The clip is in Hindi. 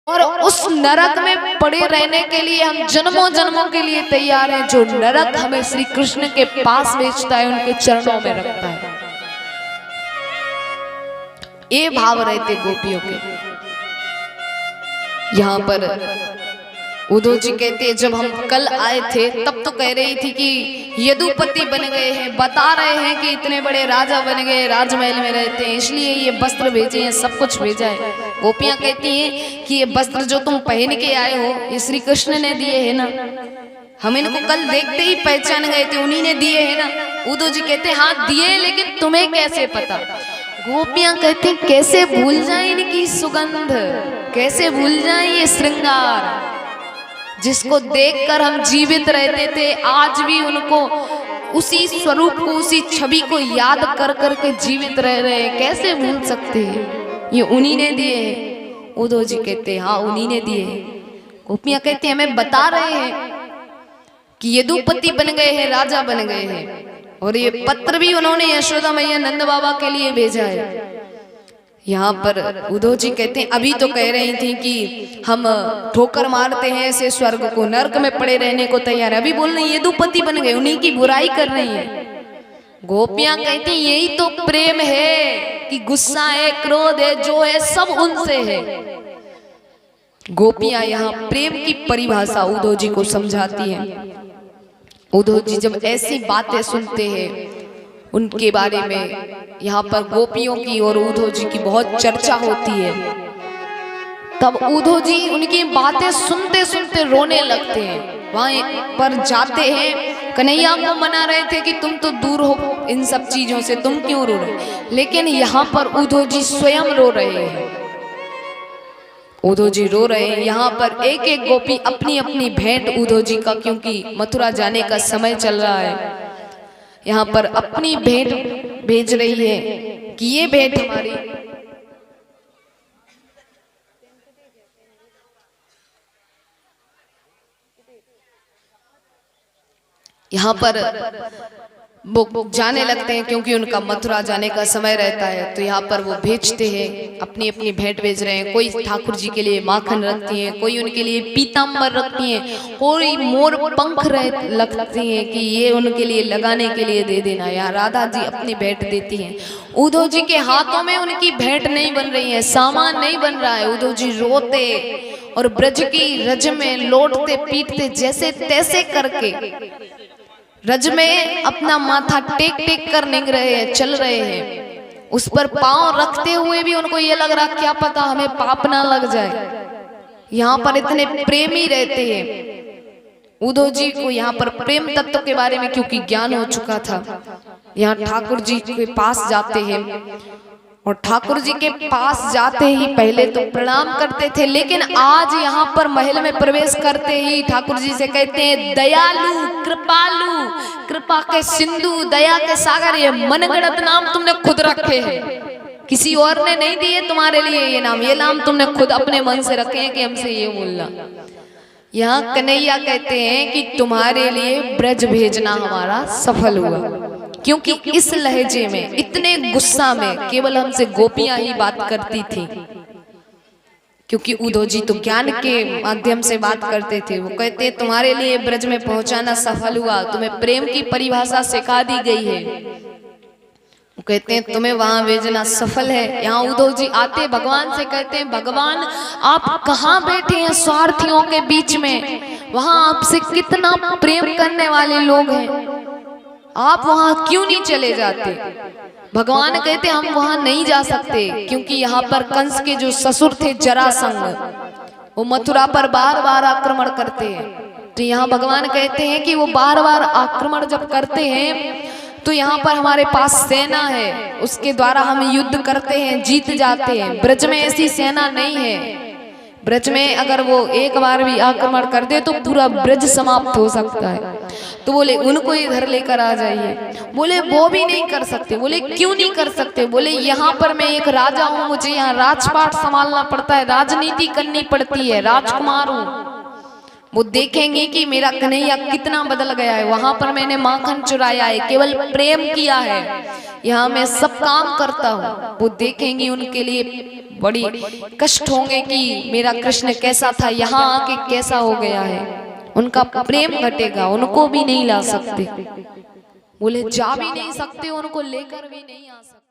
और उस नरक में पड़े रहने के लिए हम जन्मों जन्मों के लिए तैयार हैं। जो नरक हमें श्री कृष्ण के पास भेजता है, उनके चरणों में रखता है। ये भाव रहते गोपियों के। यहाँ पर उद्धव जी कहते हैं, जब हम कल आए थे तब तो कह रही थी कि यदुपति बन गए हैं, बता रहे हैं कि इतने बड़े राजा बन गए, राजमहल में रहते हैं, इसलिए ये वस्त्र भेजे हैं, सब कुछ भेजा है। गोपियां कहती हैं कि ये वस्त्र जो तुम पहन के आए हो, ये श्री कृष्ण ने दिए है ना, हम इनको कल देखते ही पहचान गए थे, उन्हीं ने दिए है ना। उद्धव जी कहते हैं हाँ दिए, लेकिन तुम्हें कैसे पता। गोपियां कहती कैसे भूल जाए इनकी सुगंध, कैसे भूल जाए ये श्रृंगार, जिसको देखकर हम जीवित रहते थे, आज भी उनको उसी स्वरूप को, उसी छवि को याद कर करके जीवित रह रहे हैं, कैसे भूल सकते हैं। ये उन्हीं ने दिए हैं। उद्धव जी कहते हैं हाँ उन्हीं ने दिए हैं। गोपियां कहती हैं हमें बता रहे हैं कि यदुपति बन गए हैं, राजा बन गए हैं, और ये पत्र भी उन्होंने यशोदा मैया नंद बाबा के लिए भेजा है। यहाँ पर उद्धव जी कहते हैं अभी तो कह रही थी कि हम ठोकर मारते हैं ऐसे स्वर्ग को, नरक में पड़े रहने को तैयार है, अभी बोल रही यदुपति बन गए, उन्हीं की बुराई कर रही है। गोपियां कहती यही तो प्रेम है कि गुस्सा है, क्रोध है, जो है सब उनसे है। गोपियां यहाँ प्रेम की परिभाषा उद्धव जी को समझाती हैं। उद्धव जी जब ऐसी बातें सुनते हैं उनके बारे में, यहाँ पर गोपियों की और उद्धव जी की बहुत चर्चा होती है, तब उद्धव जी उनकी बातें सुनते सुनते रोने लगते हैं। वहां पर जाते हैं, कन्हैया को मना रहे थे कि तुम तो दूर हो इन सब चीजों से, तुम क्यों रो रहे, लेकिन यहाँ पर उद्धव जी स्वयं रो रहे हैं। उद्धव जी रो रहे हैं। यहाँ पर एक एक गोपी अपनी अपनी भेंट उद्धव जी का, क्योंकि मथुरा जाने का समय चल रहा है, यहाँ पर अपनी भेंट भेज रही है कि ये भेंट हमारी। यहाँ पर वो जाने लगते हैं क्योंकि उनका मथुरा जाने का समय रहता है, तो यहाँ पर वो भेजते हैं, अपनी अपनी भेंट भेज रहे हैं। कोई ठाकुर जी के लिए माखन रखती हैं, कोई उनके लिए पीताम्बर रखती हैं, कोई मोर पंख लगती हैं कि ये उनके लिए लगाने के लिए दे देना। यहाँ राधा जी अपनी भेंट देती हैं। उद्धव जी के हाथों में उनकी भेंट नहीं बन रही है, सामान नहीं बन रहा है। उद्धव जी रोते और ब्रज की रज में लौटते पीटते जैसे तैसे करके रज में अपना माथा टेक टेक कर निकल रहे हैं, चल रहे हैं। उस पर पांव रखते हुए भी उनको ये लग रहा क्या पता हमें पाप ना लग जाए। यहाँ पर इतने प्रेमी रहते हैं। उद्धव जी को यहाँ पर प्रेम तत्व के बारे में क्योंकि ज्ञान हो चुका था, यहाँ ठाकुर जी के पास जाते हैं, और ठाकुर जी के पास जाते ही पहले तो प्रणाम करते थे, लेकिन आज यहाँ पर महल में प्रवेश करते ही ठाकुर जी से कहते हैं दयालु, कृपालु, कृपा के सिंधु, दया के सागर, ये मनगढ़ंत नाम तुमने खुद रखे हैं, किसी और ने नहीं दिए तुम्हारे लिए ये नाम तुमने खुद अपने मन से रखे हैं कि हमसे ये बोलना। यहाँ कन्हैया कहते हैं कि तुम्हारे लिए ब्रज भेजना हमारा सफल हुआ, क्योंकि इस लहजे में, इतने गुस्सा में केवल हमसे गोपियां ही बात करती थी, क्योंकि उद्धव जी तो ज्ञान के माध्यम से बात करते थे। वो कहते तुम्हारे लिए ब्रज में पहुंचाना सफल हुआ, तुम्हें प्रेम की परिभाषा सिखा दी गई है। वो कहते हैं तुम्हें वहां भेजना सफल है। यहाँ उद्धव जी आते भगवान से कहते हैं भगवान आप कहाँ बैठे हैं स्वार्थियों के बीच में, वहां आपसे कितना प्रेम करने वाले लोग हैं, आप वहां क्यों नहीं चले जाते। भगवान कहते हम वहां नहीं जा सकते, क्योंकि यहाँ पर कंस के जो ससुर थे जरासंध, वो मथुरा पर बार बार आक्रमण करते हैं। तो यहाँ भगवान कहते हैं कि वो बार बार आक्रमण जब करते हैं तो यहाँ पर हमारे पास सेना है, उसके द्वारा हम युद्ध करते हैं, जीत जाते हैं। ब्रज में ऐसी सेना नहीं है। ब्रज में अगर वो एक बार भी आक्रमण कर दे तो पूरा ब्रज समाप्त हो सकता है। तो बोले उनको इधर लेकर आ जाइए। बोले वो भी नहीं कर सकते। बोले क्यों नहीं कर सकते। बोले यहाँ पर मैं एक राजा हूँ, मुझे यहाँ राजपाट संभालना पड़ता है, राजनीति करनी पड़ती है, राजकुमार हूँ। वो देखेंगे कि मेरा कन्हैया कितना बदल गया है। वहां पर मैंने माखन चुराया है, केवल प्रेम किया है, यहाँ मैं सब काम करता हूँ। वो देखेंगे, उनके लिए बड़ी कष्ट होंगे कि मेरा कृष्ण कैसा था, यहाँ आके कैसा हो गया है। उनका प्रेम घटेगा, उनको भी नहीं ला सकते, बोले जा भी नहीं सकते, उनको लेकर भी नहीं आ सकते।